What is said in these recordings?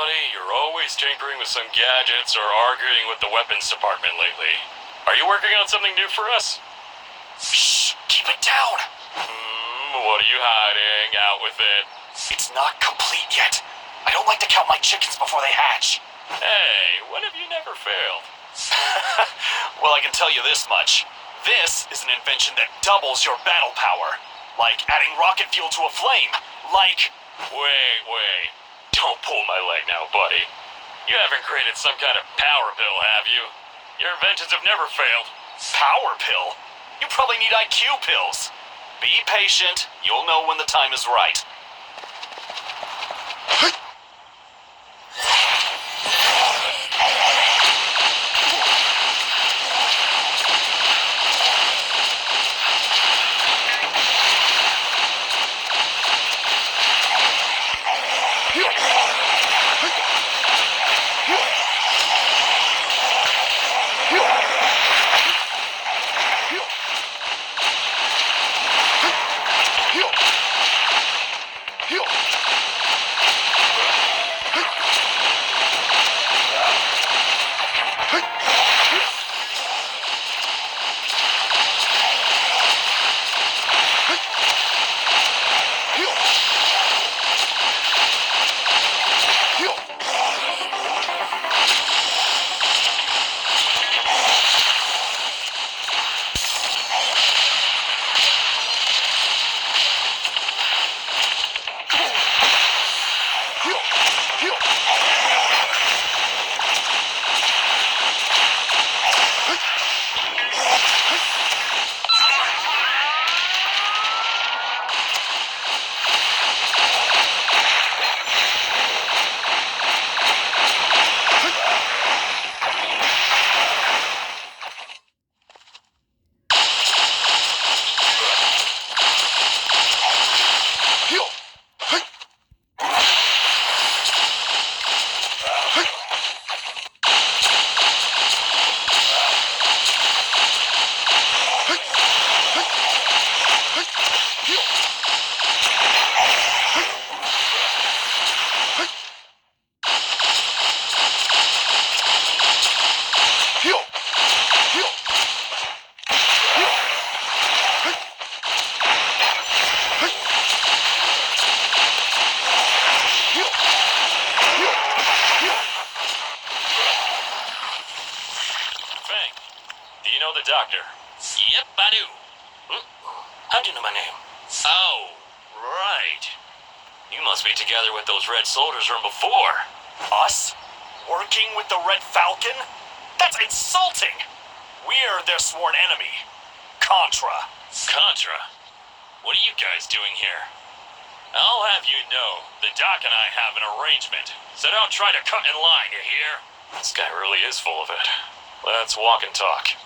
buddy, you're always tinkering with some gadgets or arguing with the weapons department lately. Are you working on something new for us? Shh! Keep it down! What are you hiding? Out with it. It's not complete yet. I don't like to count my chickens before they hatch. Hey, when have you never failed? Well, I can tell you this much. This is an invention that doubles your battle power. Like adding rocket fuel to a flame. Like... Wait. Don't pull my leg now, buddy. You haven't created some kind of power pill, have you? Your inventions have never failed. Power pill? You probably need IQ pills. Be patient. You'll know when the time is right. The doctor. Yep, I do. How'd you know my name? Oh, right. You must be together with those Red soldiers from before. Us? Working with the Red Falcon? That's insulting! We're their sworn enemy. Contra. Contra? What are you guys doing here? I'll have you know, the doc and I have an arrangement, so don't try to cut in line, you hear? This guy really is full of it. Let's walk and talk.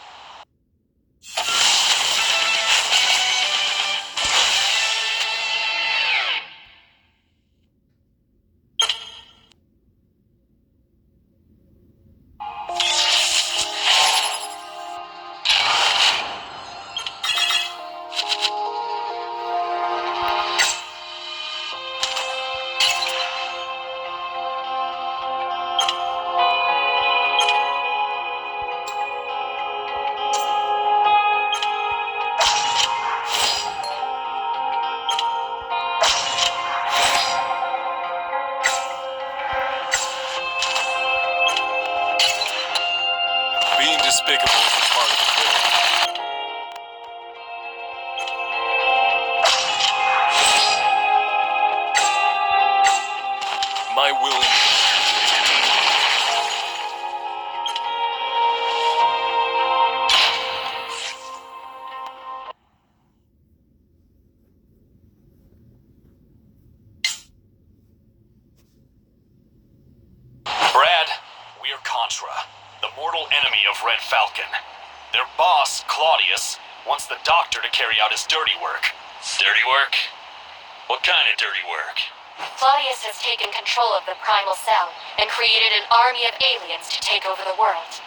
Being despicable is a part of the game. My willing... Brad, we're Contra, the mortal enemy of Red Falcon. Their boss, Claudius, wants the doctor to carry out his dirty work. Dirty work? What kind of dirty work? Claudius has taken control of the primal cell and created an army of aliens to take over the world.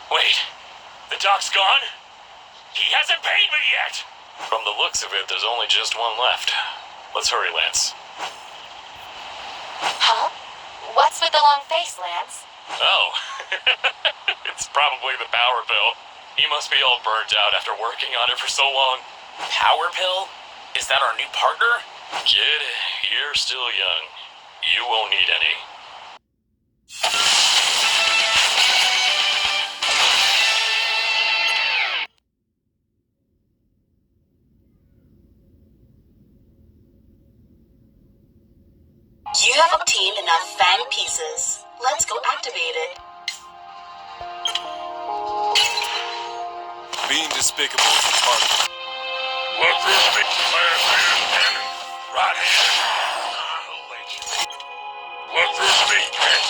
Wait, the doc's gone? He hasn't paid me yet! From the looks of it, there's only just one left. Let's hurry, Lance. Huh? What's with the long face, Lance? Oh, it's probably the power pill. He must be all burnt out after working on it for so long. Power pill? Is that our new partner? Kid, you're still young. You won't need any. You have obtained enough fang pieces. Let's go activate it. Being despicable is a part of it. What's this big fire cannon? Right here. I'll wait. What's this big cannon?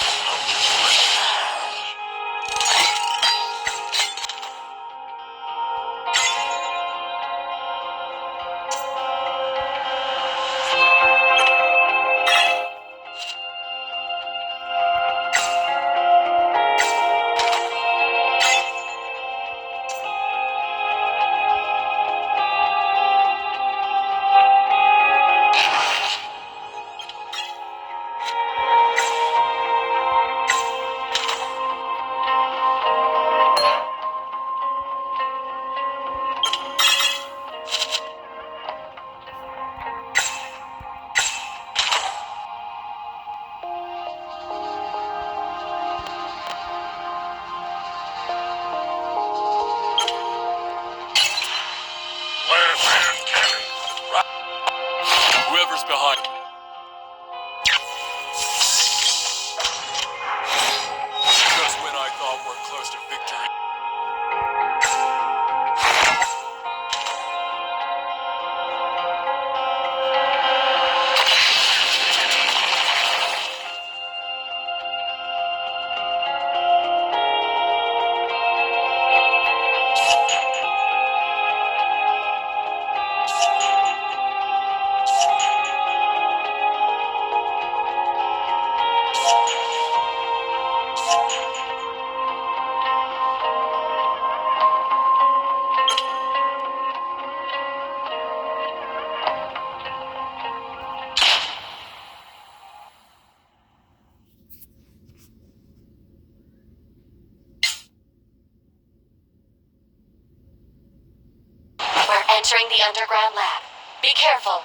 Whoever's behind. Just when I thought we're close to victory. We're entering the underground lab. Be careful.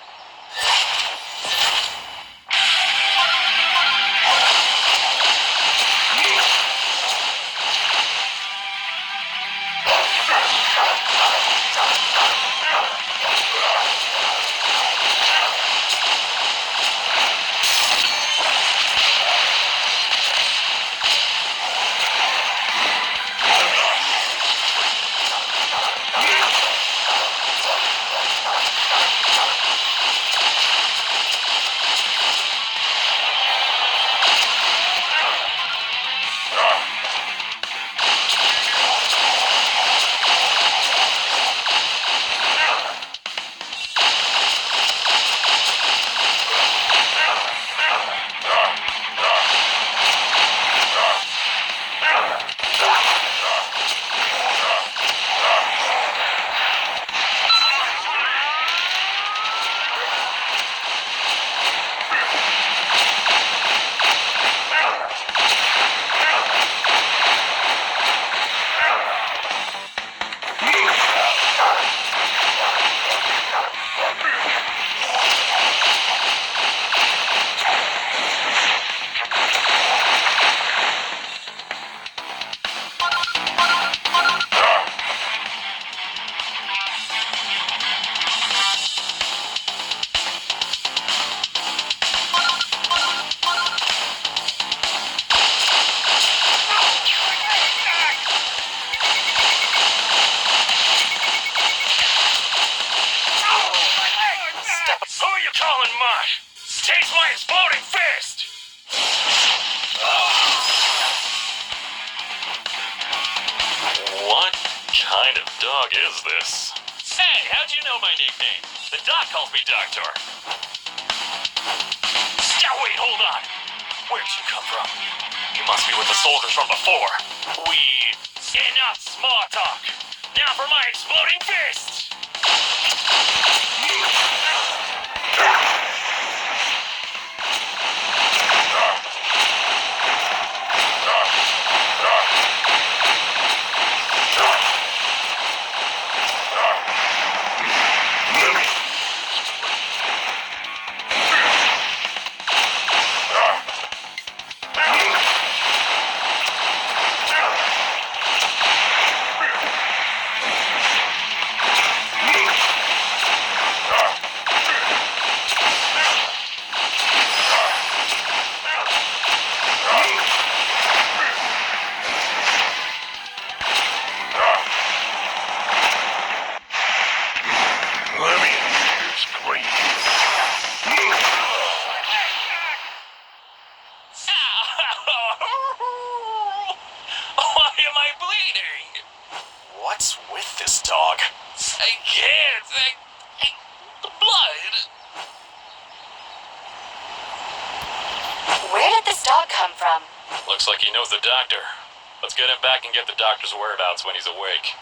Who are you calling mush? Taste my exploding fist! What kind of dog is this? Hey, how'd you know my nickname? The doc calls me Doctor. Wait, hold on. Where'd you come from? You must be with the soldiers from before. Enough! claw talk. Now for my exploding fists. Let me scream. Why am I bleeding? What's with this dog? I can't. The blood. Where did this dog come from? Looks like he knows the doctor. Let's get him back and get the doctor's whereabouts when he's awake.